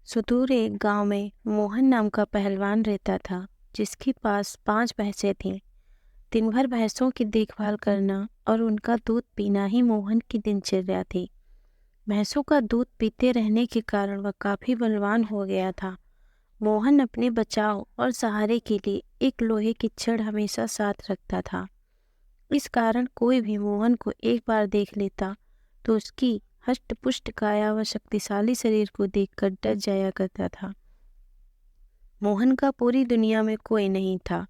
सुदूर एक गांव में मोहन नाम का पहलवान रहता था, जिसके पास 5 भैंसें थीं। दिन भर भैंसों की देखभाल करना और उनका दूध पीना ही मोहन की दिनचर्या थी। भैंसों का दूध पीते रहने के कारण वह काफी बलवान हो गया था। मोहन अपने बचाव और सहारे के लिए एक लोहे की छड़ हमेशा साथ रखता था। इस कारण कोई भी मोहन को एक बार देख लेता तो उसकी हष्ट-पुष्ट काया व शक्तिशाली शरीर को देखकर डर जाया करता था। मोहन का पूरी दुनिया में कोई नहीं था,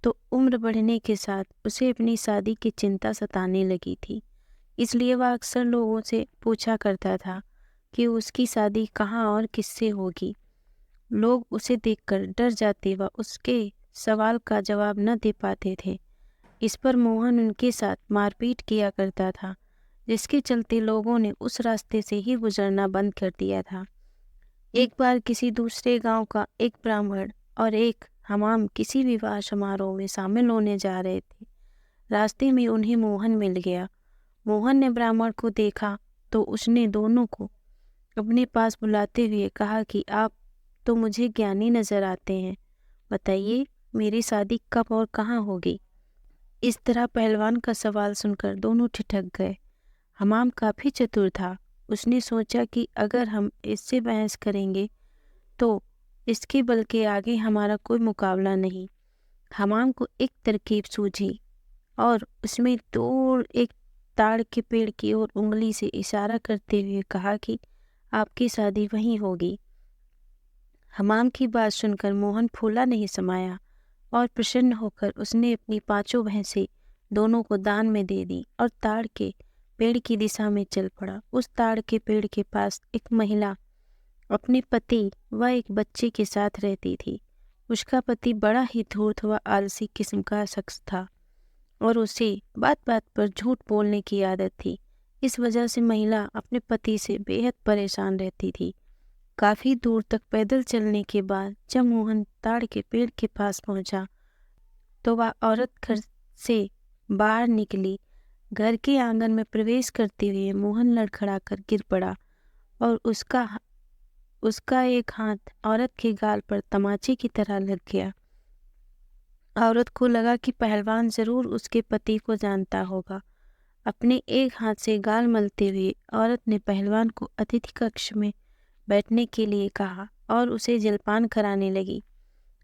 तो उम्र बढ़ने के साथ उसे अपनी शादी की चिंता सताने लगी थी। इसलिए वह अक्सर लोगों से पूछा करता था कि उसकी शादी कहाँ और किससे होगी। लोग उसे देखकर डर जाते व उसके सवाल का जवाब न दे पाते थे। इस पर मोहन उनके साथ मारपीट किया करता था, जिसके चलते लोगों ने उस रास्ते से ही गुजरना बंद कर दिया था। एक बार किसी दूसरे गांव का एक ब्राह्मण और एक हमाम किसी विवाह समारोह में शामिल होने जा रहे थे। रास्ते में उन्हें मोहन मिल गया। मोहन ने ब्राह्मण को देखा तो उसने दोनों को अपने पास बुलाते हुए कहा कि आप तो मुझे ज्ञानी नजर आते हैं, बताइए मेरी शादी कब और कहाँ होगी। इस तरह पहलवान का सवाल सुनकर दोनों ठिठक गए। हमाम काफी चतुर था। उसने सोचा कि अगर हम इससे बहस करेंगे तो इसके बल के आगे हमारा कोई मुकाबला नहीं। हमाम को एक तरकीब सूझी और उसमें दूर एक ताड़ के पेड़ की ओर उंगली से इशारा करते हुए कहा कि आपकी शादी वहीं होगी। हमाम की बात सुनकर मोहन फूला नहीं समाया और प्रसन्न होकर उसने अपनी 5 भैंसें दोनों को दान में दे दी और ताड़ के पेड़ की दिशा में चल पड़ा। उस ताड़ के पेड़ के पास एक महिला अपने पति व एक बच्चे के साथ रहती थी। उसका पति बड़ा ही धूर्त व आलसी किस्म का शख्स था और उसे बात बात पर झूठ बोलने की आदत थी। इस वजह से महिला अपने पति से बेहद परेशान रहती थी। काफी दूर तक पैदल चलने के बाद जब मोहन ताड़ के पेड़ के पास पहुंचा तो वह औरत घर से बाहर निकली। घर के आंगन में प्रवेश करते हुए मोहन लड़खड़ाकर गिर पड़ा और उसका एक हाथ औरत के गाल पर तमाचे की तरह लग गया। औरत को लगा कि पहलवान जरूर उसके पति को जानता होगा। अपने एक हाथ से गाल मलते हुए औरत ने पहलवान को अतिथि कक्ष में बैठने के लिए कहा और उसे जलपान कराने लगी।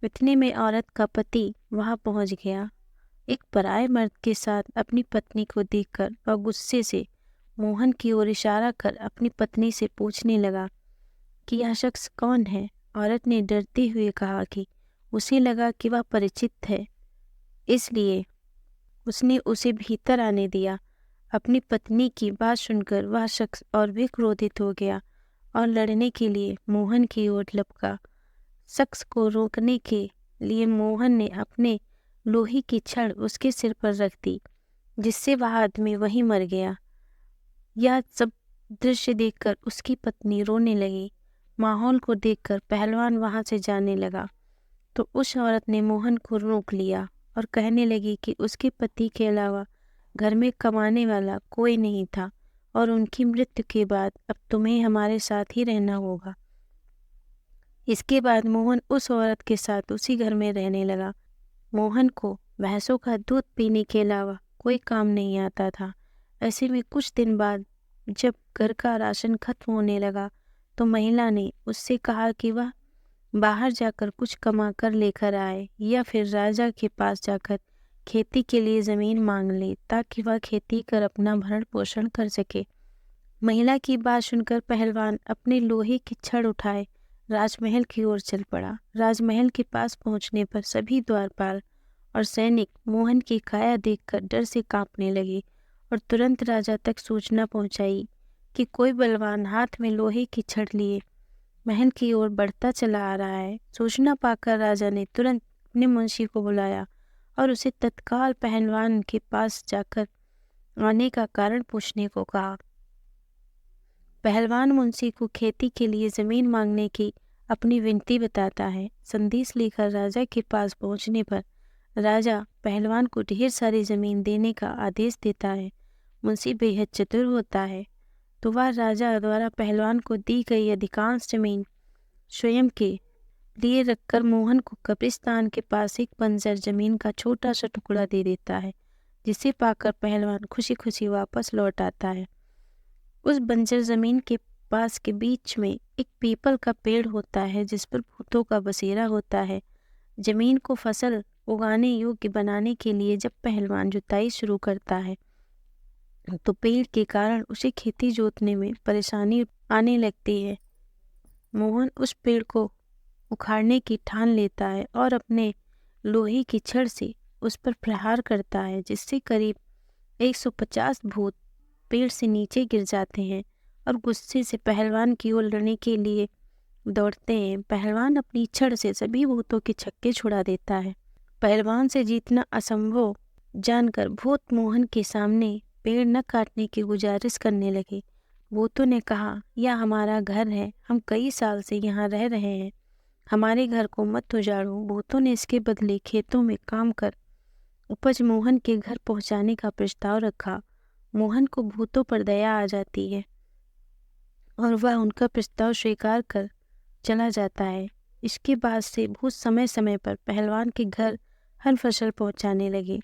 इतने में औरत का पति वहां पहुंच गया। एक पराये मर्द के साथ अपनी पत्नी को देखकर वह गुस्से से मोहन की ओर इशारा कर अपनी पत्नी से पूछने लगा कि यह शख्स कौन है। औरत ने डरते हुए कहा कि उसे लगा कि वह परिचित है, इसलिए उसने उसे भीतर आने दिया। अपनी पत्नी की बात सुनकर वह शख्स और भी क्रोधित हो गया और लड़ने के लिए मोहन की ओर लपका। शख्स को रोकने के लिए मोहन ने अपने लोहे की छड़ उसके सिर पर रख दी, जिससे वह आदमी वहीं मर गया। यह सब दृश्य देखकर उसकी पत्नी रोने लगी। माहौल को देखकर पहलवान वहां से जाने लगा तो उस औरत ने मोहन को रोक लिया और कहने लगी कि उसके पति के अलावा घर में कमाने वाला कोई नहीं था और उनकी मृत्यु के बाद अब तुम्हें हमारे साथ ही रहना होगा। इसके बाद मोहन उस औरत के साथ उसी घर में रहने लगा। मोहन को भैंसों का दूध पीने के अलावा कोई काम नहीं आता था। ऐसे में कुछ दिन बाद जब घर का राशन खत्म होने लगा तो महिला ने उससे कहा कि वह बाहर जाकर कुछ कमा कर लेकर आए या फिर राजा के पास जाकर खेती के लिए जमीन मांग ले ताकि वह खेती कर अपना भरण पोषण कर सके। महिला की बात सुनकर पहलवान अपने लोहे की छड़ उठाए राजमहल की ओर चल पड़ा। राजमहल के पास पहुंचने पर सभी द्वारपाल और सैनिक मोहन की काया देखकर डर से कांपने लगे और तुरंत राजा तक सूचना पहुंचाई कि कोई बलवान हाथ में लोहे की छड़ लिए महल की ओर बढ़ता चला आ रहा है। सूचना पाकर राजा ने तुरंत अपने मुंशी को बुलाया और उसे तत्काल पहलवान के पास जाकर आने का कारण पूछने को कहा। पहलवान मुंशी को खेती के लिए जमीन मांगने की अपनी विनती बताता है। संदेश लेकर राजा के पास पहुंचने पर राजा पहलवान को ढेर सारी जमीन देने का आदेश देता है। मुंशी बेहद चतुर होता है तो वह राजा द्वारा पहलवान को दी गई अधिकांश जमीन स्वयं के लिए रखकर मोहन को कब्रिस्तान के पास एक बंजर जमीन का छोटा सा टुकड़ा दे देता है, जिसे पाकर पहलवान खुशी खुशी वापस लौट आता है। उस बंजर जमीन के पास के बीच में एक पीपल का पेड़ होता है, जिस पर भूतों का बसेरा होता है। जमीन को फसल उगाने योग्य बनाने के लिए जब पहलवान जुताई शुरू करता है तो पेड़ के कारण उसे खेती जोतने में परेशानी आने लगती है। मोहन उस पेड़ को उखाड़ने की ठान लेता है और अपने लोहे की छड़ से उस पर प्रहार करता है, जिससे करीब 150 भूत पेड़ से नीचे गिर जाते हैं और गुस्से से पहलवान की ओर लड़ने के लिए दौड़ते हैं। पहलवान अपनी छड़ से सभी भूतों के छक्के छुड़ा देता है। पहलवान से जीतना असंभव जानकर भूत मोहन के सामने पेड़ न काटने की गुजारिश करने लगे। भूतों ने कहा, यह हमारा घर है, हम कई साल से यहाँ रह रहे हैं, हमारे घर को मत उजाड़ो। भूतों ने इसके बदले खेतों में काम कर उपज मोहन के घर पहुँचाने का प्रस्ताव रखा। मोहन को भूतों पर दया आ जाती है और वह उनका प्रस्ताव स्वीकार कर चला जाता है। इसके बाद से भूत समय समय पर पहलवान के घर हर फसल पहुँचाने लगे।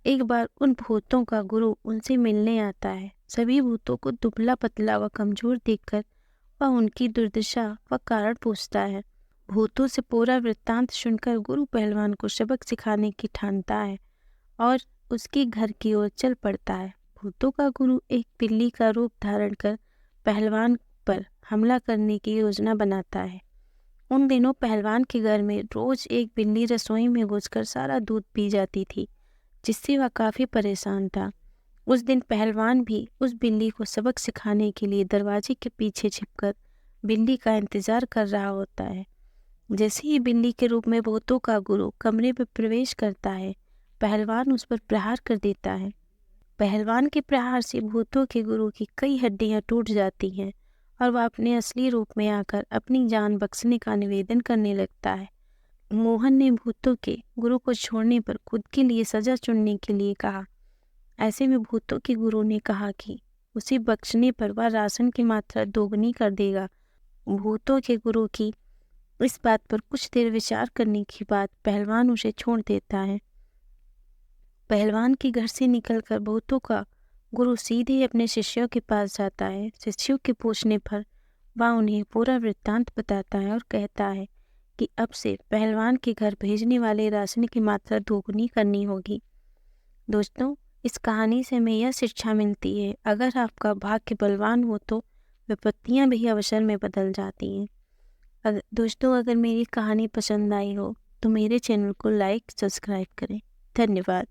एक बार उन भूतों का गुरु उनसे मिलने आता है। सभी भूतों को दुबला पतला व कमजोर देखकर वह उनकी दुर्दशा व कारण पूछता है। भूतों से पूरा वृत्तांत सुनकर गुरु पहलवान को सबक सिखाने की ठानता है और उसके घर की ओर चल पड़ता है। भूतों का गुरु एक बिल्ली का रूप धारण कर पहलवान पर हमला करने की योजना बनाता है। उन दिनों पहलवान के घर में रोज एक बिल्ली रसोई में घुसकर सारा दूध पी जाती थी, जिससे वह काफ़ी परेशान था। उस दिन पहलवान भी उस बिल्ली को सबक सिखाने के लिए दरवाजे के पीछे छिपकर बिल्ली का इंतजार कर रहा होता है। जैसे ही बिल्ली के रूप में भूतों का गुरु कमरे में प्रवेश करता है, पहलवान उस पर प्रहार कर देता है। पहलवान के प्रहार से भूतों के गुरु की कई हड्डियां टूट जाती हैं और वह अपने असली रूप में आकर अपनी जान बख्शने का निवेदन करने लगता है। मोहन ने भूतों के गुरु को छोड़ने पर खुद के लिए सजा चुनने के लिए कहा। ऐसे में भूतों के गुरु ने कहा कि उसे बख्शने पर वह राशन की मात्रा दोगुनी कर देगा। भूतों के गुरु की इस बात पर कुछ देर विचार करने के बाद पहलवान उसे छोड़ देता है। पहलवान के घर से निकलकर भूतों का गुरु सीधे अपने शिष्यों के पास जाता है। शिष्यों के पूछने पर वह उन्हें पूरा वृत्तांत बताता है और कहता है कि अब से पहलवान के घर भेजने वाले राशन की मात्रा दोगुनी करनी होगी। दोस्तों, इस कहानी से हमें यह शिक्षा मिलती है, अगर आपका भाग्य बलवान हो तो विपत्तियां भी अवसर में बदल जाती हैं। दोस्तों, अगर मेरी कहानी पसंद आई हो तो मेरे चैनल को लाइक सब्सक्राइब करें। धन्यवाद।